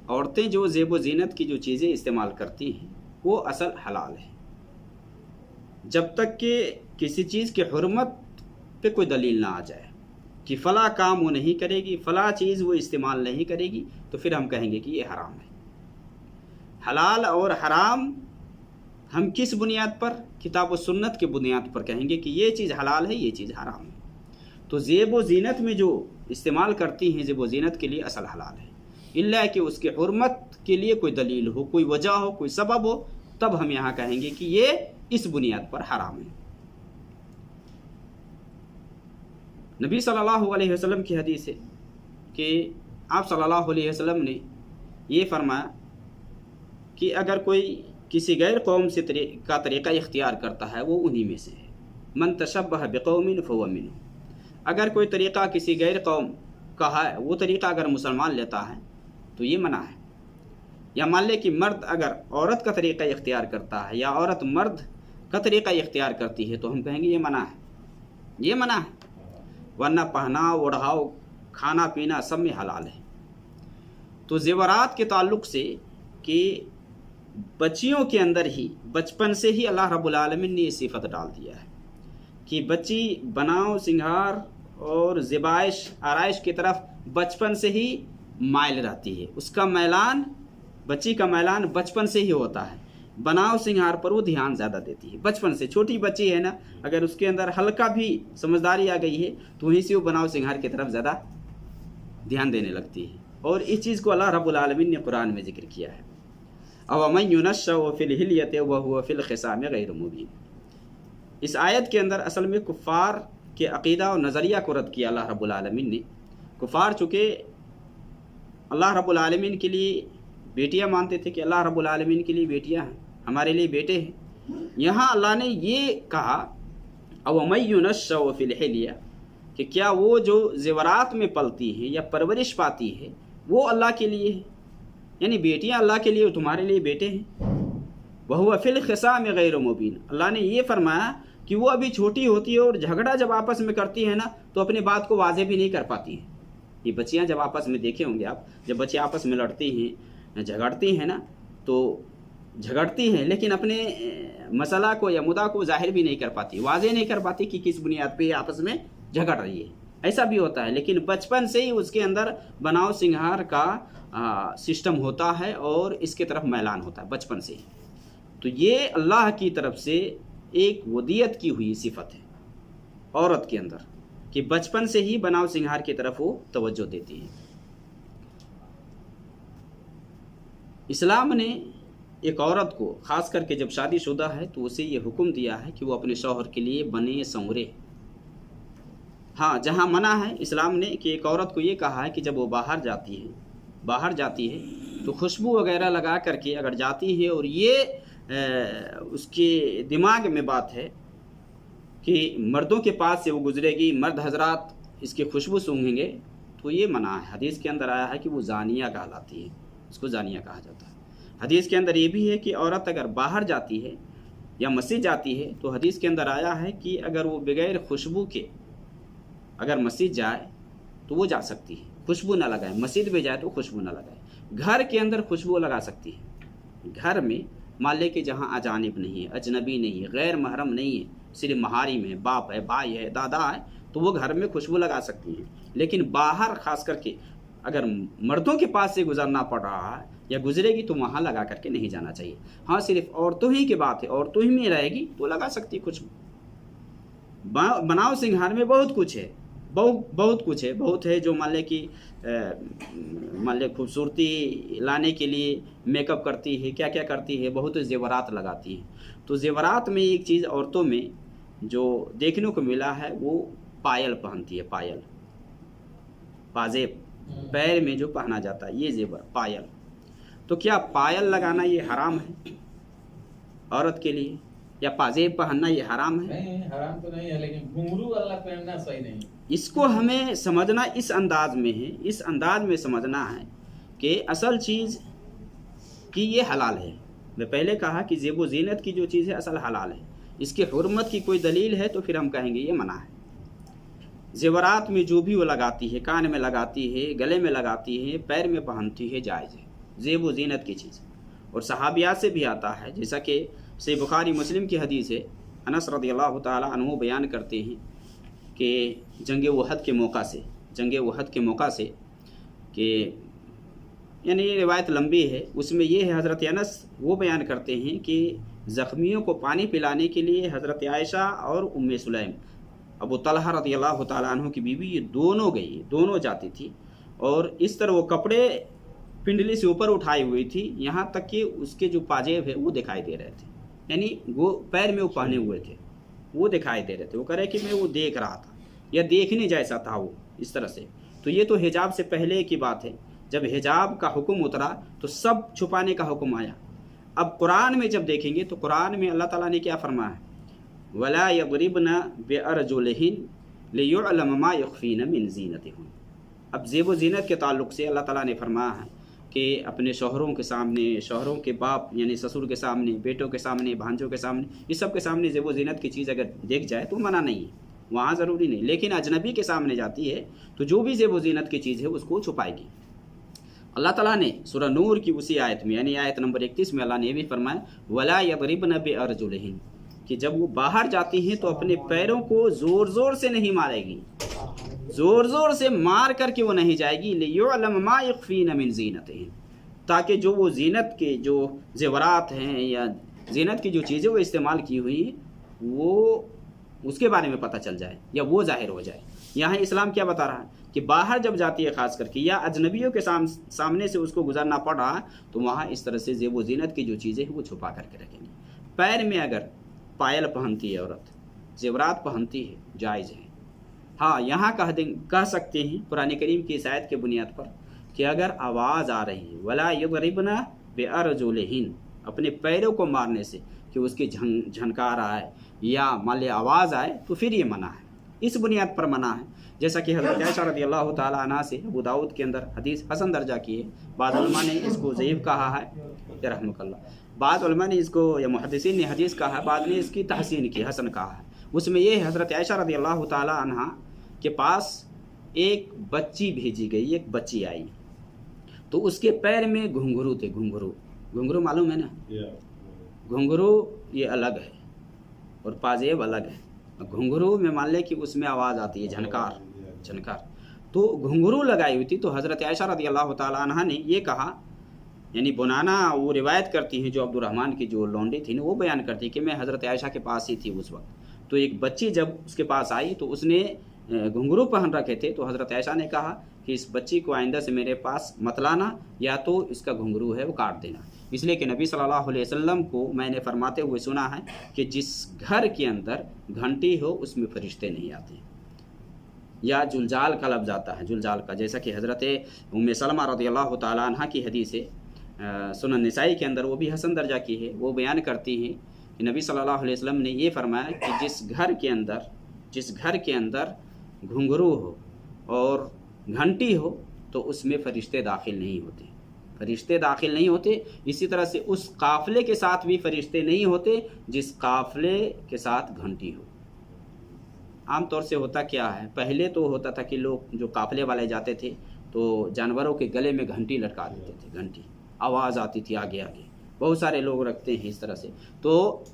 عورتیں جو زیب و زینت کی جو چیزیں استعمال کرتی ہیں وہ اصل حلال ہے، جب تک کہ کسی چیز کی حرمت پہ کوئی دلیل نہ آ جائے کہ فلاں کام وہ نہیں کرے گی، فلاں چیز وہ استعمال نہیں کرے گی، تو پھر ہم کہیں گے کہ یہ حرام ہے۔ حلال اور حرام ہم کس بنیاد پر؟ کتاب و سنت کے بنیاد پر کہیں گے کہ یہ چیز حلال ہے، یہ چیز حرام ہے۔ تو زیب و زینت میں جو استعمال کرتی ہیں زیب و زینت کے لیے اصل حلال ہے، الا کہ اس کی حرمت کے لیے کوئی دلیل ہو، کوئی وجہ ہو، کوئی سبب ہو، تب ہم یہاں کہیں گے کہ یہ اس بنیاد پر حرام ہے۔ نبی صلی اللہ علیہ وسلم کی حدیث ہے کہ آپ صلی اللہ علیہ وسلم نے یہ فرمایا کہ اگر کوئی کسی غیر قوم سے کا طریقہ اختیار کرتا ہے وہ انہی میں سے ہے۔ من تشبہ بقوم فہو منہم، اگر کوئی طریقہ کسی غیر قوم کا ہے، وہ طریقہ اگر مسلمان لیتا ہے تو یہ منع ہے۔ یا مان لے کہ مرد اگر عورت کا طریقہ اختیار کرتا ہے یا عورت مرد کا طریقہ اختیار کرتی ہے تو ہم کہیں گے یہ منع ہے، یہ منع ہے، ورنہ پہناؤ اوڑھاؤ کھانا پینا سب میں حلال ہے۔ تو زیورات کے تعلق سے کہ بچیوں کے اندر ہی بچپن سے ہی اللہ رب العالمین نے یہ صفت ڈال دیا ہے کہ بچی بناؤ سنگھار اور زیبائش آرائش کی طرف بچپن سے ہی مائل رہتی ہے، اس کا میلان، بچی کا میلان بچپن سے ہی ہوتا ہے، بناؤ سنگھار پر وہ دھیان زیادہ دیتی ہے بچپن سے۔ چھوٹی بچی ہے نا، اگر اس کے اندر ہلکا بھی سمجھداری آ گئی ہے تو وہیں سے وہ بناؤ سنگھار کی طرف زیادہ دھیان دینے لگتی ہے، اور اس چیز کو اللہ رب العالمین نے قرآن میں ذکر کیا ہے۔ أَوَمَنْ يُنَشَّأُ فِي الْحِلْيَةِ وَهُوَ فِي الْخِصَامِ غَيْرُ مُبِينٍ، اس آیت کے اندر اصل میں کفار کے عقیدہ اور نظریہ کو رد کیا اللہ رب العالمین نے۔ کفار چونکہ اللہ رب العالمین کے لیے بیٹیاں مانتے تھے کہ اللہ رب العالمین کے لیے بیٹیاں ہیں، ہمارے لیے بیٹے ہیں، یہاں اللہ نے یہ کہا أَوَمَنْ يُنَشَّأُ فِي الْحِلْيَةِ کہ کیا وہ جو زیورات میں پلتی ہیں یا پرورش پاتی ہے وہ اللہ کے لیے ہے، یعنی بیٹیاں اللہ کے لیے اور تمہارے لیے بیٹے ہیں۔ وَهُوَ فِي الْخِصَامِ غَيْرُ مُبِينٍ، اللہ نے یہ فرمایا کہ وہ ابھی چھوٹی ہوتی ہے اور جھگڑا جب آپس میں کرتی ہے نا تو اپنی بات کو واضح بھی نہیں کر پاتی ہیں۔ یہ بچیاں جب آپس میں دیکھے ہوں گے آپ، جب بچے آپس میں لڑتی ہیں جھگڑتی ہیں نا تو جھگڑتی ہیں لیکن اپنے مسئلہ کو یا مدعا کو ظاہر بھی نہیں کر پاتی، واضح نہیں کر پاتی کہ کس بنیاد پہ یہ آپس میں جھگڑ رہی ہے، ایسا بھی ہوتا ہے۔ لیکن بچپن سے ہی اس کے اندر بناؤ سنگھار کا سسٹم ہوتا ہے اور اس کے طرف میلان ہوتا ہے بچپن سے ہی۔ تو یہ اللہ کی طرف سے ایک ودیت کی ہوئی صفت ہے عورت کے اندر کہ بچپن سے ہی بناؤ سنگھار کی طرف وہ توجہ دیتی ہے۔ اسلام نے ایک عورت کو خاص کر کے جب شادی شدہ ہے تو اسے یہ حکم دیا ہے کہ وہ اپنے شوہر کے لیے بنے سنورے۔ ہاں، جہاں منع ہے اسلام نے کہ ایک عورت کو یہ کہا ہے کہ جب وہ باہر جاتی ہے تو خوشبو وغیرہ لگا کر کے اگر جاتی ہے اور یہ اس کے دماغ میں بات ہے کہ مردوں کے پاس سے وہ گزرے گی، مرد حضرات اس کی خوشبو سونگھیں گے، تو یہ منع ہے۔ حدیث کے اندر آیا ہے کہ وہ زانیہ کہلاتی ہے، اس کو زانیہ کہا جاتا ہے۔ حدیث کے اندر یہ بھی ہے کہ عورت اگر باہر جاتی ہے یا مسجد جاتی ہے تو حدیث کے اندر آیا ہے کہ اگر وہ بغیر خوشبو کے اگر مسجد جائے تو وہ جا سکتی ہے، خوشبو نہ لگائے، مسجد میں جائے تو خوشبو نہ لگائے۔ گھر کے اندر خوشبو لگا سکتی ہے، گھر میں مان لے کہ جہاں اجانب نہیں ہے، اجنبی نہیں ہے، غیر محرم نہیں ہے، صرف محارم ہے، باپ ہے، بھائی ہے، دادا ہے، تو وہ گھر میں خوشبو لگا سکتی ہیں۔ لیکن باہر خاص کر کے اگر مردوں کے پاس سے گزرنا پڑ رہا ہے یا گزرے گی تو وہاں لگا کر کے نہیں جانا چاہیے۔ ہاں، صرف عورتوں ہی کی بات ہے، عورتوں ہی میں رہے گی تو لگا سکتی خوشبو۔ بناؤ سنگھار میں بہت کچھ ہے، بہت کچھ ہے، بہت ہے جو مان لے خوبصورتی لانے کے لیے میک اپ کرتی ہے، کیا کیا کرتی ہے، بہت زیورات لگاتی ہیں۔ تو زیورات میں ایک چیز عورتوں میں جو دیکھنے کو ملا ہے وہ پائل پہنتی ہے، پائل، پازیب، پیر میں جو پہنا جاتا ہے یہ زیور پائل۔ تو کیا پائل لگانا یہ حرام ہے عورت کے لیے، یا پازیب پہننا یہ حرام ہے؟ نہیں، حرام تو نہیں ہے، لیکن گھنگرو اللہ پہننا صحیح نہیں۔ اس کو ہمیں سمجھنا اس انداز میں ہے، اس انداز میں سمجھنا ہے کہ اصل چیز کی یہ حلال ہے۔ میں پہلے کہا کہ زیب و زینت کی جو چیز ہے اصل حلال ہے، اس کی حرمت کی کوئی دلیل ہے تو پھر ہم کہیں گے یہ منع ہے۔ زیورات میں جو بھی وہ لگاتی ہے، کان میں لگاتی ہے، گلے میں لگاتی ہے، پیر میں پہنتی ہے، جائز ہے۔ ज़ेब व ज़ीनत की चीज़। और सहाबियात से भी आता है, जैसा कि सही बुखारी मुस्लिम की हदीस है, अनस रज़ियल्लाहु ताला अन्हु बयान करते हैं कि जंग उहद के मौका से कि यानी ये रिवायत लंबी है, उसमें ये है, हज़रत अनस वो बयान करते हैं कि ज़ख्मियों को पानी पिलाने के लिए हज़रत आयशा और उम्मे सुलैम, अबू तलहा रज़ियल्लाहु ताला अन्हु की बीवी, ये दोनों गई, दोनों जाती थी। और इस तरह वो कपड़े पिंडली से ऊपर उठाई हुई थी, यहाँ तक कि उसके जो पाजेब है वो दिखाई दे रहे थे, यानी वो पैर में वो पहने हुए थे वो दिखाई दे रहे थे। वो कह रहे कि मैं वो देख रहा था या देखने जैसा था वो, इस तरह से। तो ये तो हिजाब से पहले की बात है। जब हिजाब का हुक्म उतरा तो सब छुपाने का हुक्म आया। अब कुरान में जब देखेंगे तो कुरान में अल्लाह ताला ने क्या फरमाया है, वला यज़रिबना बिअरजुलिहिन लियुअलम मा यख़फ़ीन मिन ज़ीनतिहिन। अब ज़ेब व ज़ीनत के ताल्लुक़ से अल्लाह ताला ने फरमाया है कि अपने शौहरों के सामने, शौहरों के बाप यानी ससुर के सामने, बेटों के सामने, भांजों के सामने, इस सब के सामने ज़ेब व ज़ीनत की चीज़ अगर देख जाए तो मना नहीं है, वहाँ ज़रूरी नहीं। लेकिन अजनबी के सामने जाती है तो जो भी ज़ेब व ज़ीनत की चीज़ है उसको छुपाएगी। अल्लाह ताला ने सूरह नूर की उसी आयत में यानी आयत नंबर 31 में अल्लाह ने भी फरमाया वला यज़रिबना बिअरजुलिहिन, कि जब वो बाहर जाती हैं तो अपने पैरों को ज़ोर ज़ोर से नहीं मारेगी, ज़ोर ज़ोर से मार करके वो नहीं जाएगी। लियुअलम मा यख़फ़ीन मिन ज़ीनतिहिन, ताकि जो वो ज़ीनत के जो ज़ेवरात हैं या ज़ीनत की जो चीज़ें वो इस्तेमाल की हुई हैं वो उसके बारे में पता चल जाए या वो ज़ाहिर हो जाए। यहाँ इस्लाम क्या बता रहा है कि बाहर जब जाती है ख़ास करके या अजनबियों के सामने से उसको गुजरना पड़ रहा है तो वहाँ इस तरह से ज़ेब व ज़ीनत की जो चीज़ें हैं वो छुपा करके रखेंगे। पैर में अगर पायल पहनती है औरत, ज़ेवरात पहनती है, जायज़ है। हाँ, यहाँ कह सकते हैं कुरान करीम की इस आयत के बुनियाद पर कि अगर आवाज़ आ रही है वला यज़रिबना बिअरजुलिहिन, अपने पैरों को मारने से कि उसकी झनकार आए या मान लिया आवाज़ आए तो फिर ये मना है, इस बुनियाद पर मना है। जैसा कि हज़रत आयशा रज़ियल्लाहु ताला अन्हा से अबू दाऊद के अंदर हदीस हसन दर्जा की है। बाद उलमा ने इसको ज़ईफ़ कहा है या रहमतुल्लाह, बाद उलमा ने इसको या मुहद्दिसीन ने हदीस कहा है, बाद ने इसकी तहसीन की, हसन कहा है। उसमें ये हज़रत आयशा रज़ियल्लाहु ताला अन्हा के पास एक बच्ची भेजी गई, एक बच्ची आई तो उसके पैर में घुंघरू थे। घुंघरू मालूम है ना, घुंघरू ये अलग है और पाजेब अलग है। घुंघरू में मान ले कि उसमें आवाज़ आती है, झनकार। तो घुंघरू लगाई हुई थी। तो हज़रत आयशा रज़ियल्लाहु ताला अन्हा ने ये कहा, यानी बुनाना वो रिवायत करती हैं जो अब्दुर्रहमान की जो लौंडी थी ना, वो बयान करती कि मैं हज़रत आयशा के पास ही थी उस वक्त। तो एक बच्ची जब उसके पास आई तो उसने घुंघरू पहन रखे थे। तो हज़रत आयशा ने कहा कि इस बच्ची को आइंदा से मेरे पास मत लाना, या तो इसका घुंघरू है वो काट देना। इसलिए कि नबी सल्लल्लाहु अलैहि वसल्लम को मैंने फरमाते हुए सुना है कि जिस घर के अंदर घंटी हो उसमें फरिश्ते नहीं आते। या जुलजाल का लफ्ज़ आता है, जुलजाल का, जैसा कि हज़रत उम्मे सलमा रज़ियल्लाहु ताला अन्हा की हदीस है सुनन निसाई के अंदर, वो भी हसन दर्जा की है। वो बयान करती हैं कि नबी सल्लल्लाहु अलैहि वसल्लम ने ये फरमाया कि जिस घर के अंदर घुंघरू हो और घंटी हो तो उसमें फ़रिश्ते दाखिल नहीं होते। इसी तरह से उस काफ़िले के साथ भी फ़रिश्ते नहीं होते जिस काफ़िले के साथ घंटी हो। आम तौर से होता क्या है, पहले तो होता था कि लोग जो काफ़िले वाले जाते थे तो जानवरों के गले में घंटी लटका देते थे, घंटी आवाज़ आती थी आगे आगे, बहुत सारे लोग रखते हैं इस तरह से। तो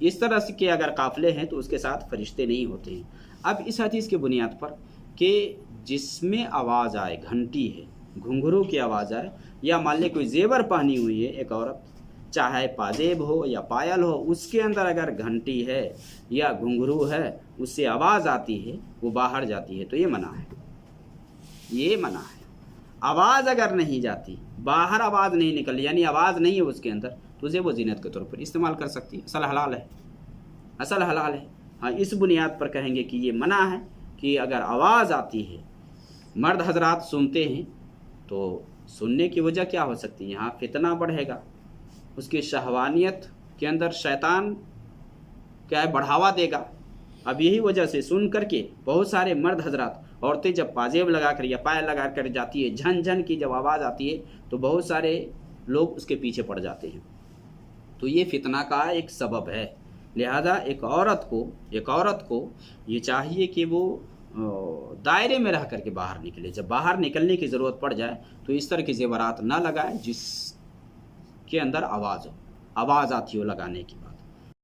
इस तरह से के अगर काफ़िले हैं तो उसके साथ फ़रिश्ते नहीं होते हैं। अब इस हदीस के बुनियाद पर कि जिसमें आवाज़ आए, घंटी है, घुंघरू की आवाज़ आए, या मान ले कोई जेवर पहनी हुई है एक औरत, चाहे पाजेब हो या पायल हो, उसके अंदर अगर घंटी है या घुंघरू है, उससे आवाज़ आती है, वो बाहर जाती है तो ये मना है। आवाज़ अगर नहीं जाती, बाहर आवाज़ नहीं निकली, यानी आवाज़ नहीं है उसके अंदर, तो ज़ेब व ज़ीनत के तौर पर इस्तेमाल कर सकती है। असल हलाल है। हाँ, इस बुनियाद पर कहेंगे कि ये मना है कि अगर आवाज़ आती है, मर्द हजरात सुनते हैं, तो सुनने की वजह क्या हो सकती है, यहाँ फितना बढ़ेगा, उसकी शहवानियत के अंदर शैतान क्या है बढ़ावा देगा। अब यही वजह से सुन करके बहुत सारे मर्द हजरात, औरतें जब पाजेब लगा कर या पायल लगा कर जाती है, झन झन की जब आवाज़ आती है तो बहुत सारे लोग उसके पीछे पड़ जाते हैं। तो ये फितना का एक सबब है। लिहाजा एक औरत को ये चाहिए कि वो دائرے میں رہ کر کے باہر نکلے. جب باہر نکلنے کی ضرورت پڑ جائے تو اس طرح کے زیورات نہ لگائے جس کے اندر آواز ہو، آواز آتی ہو لگانے کی بات.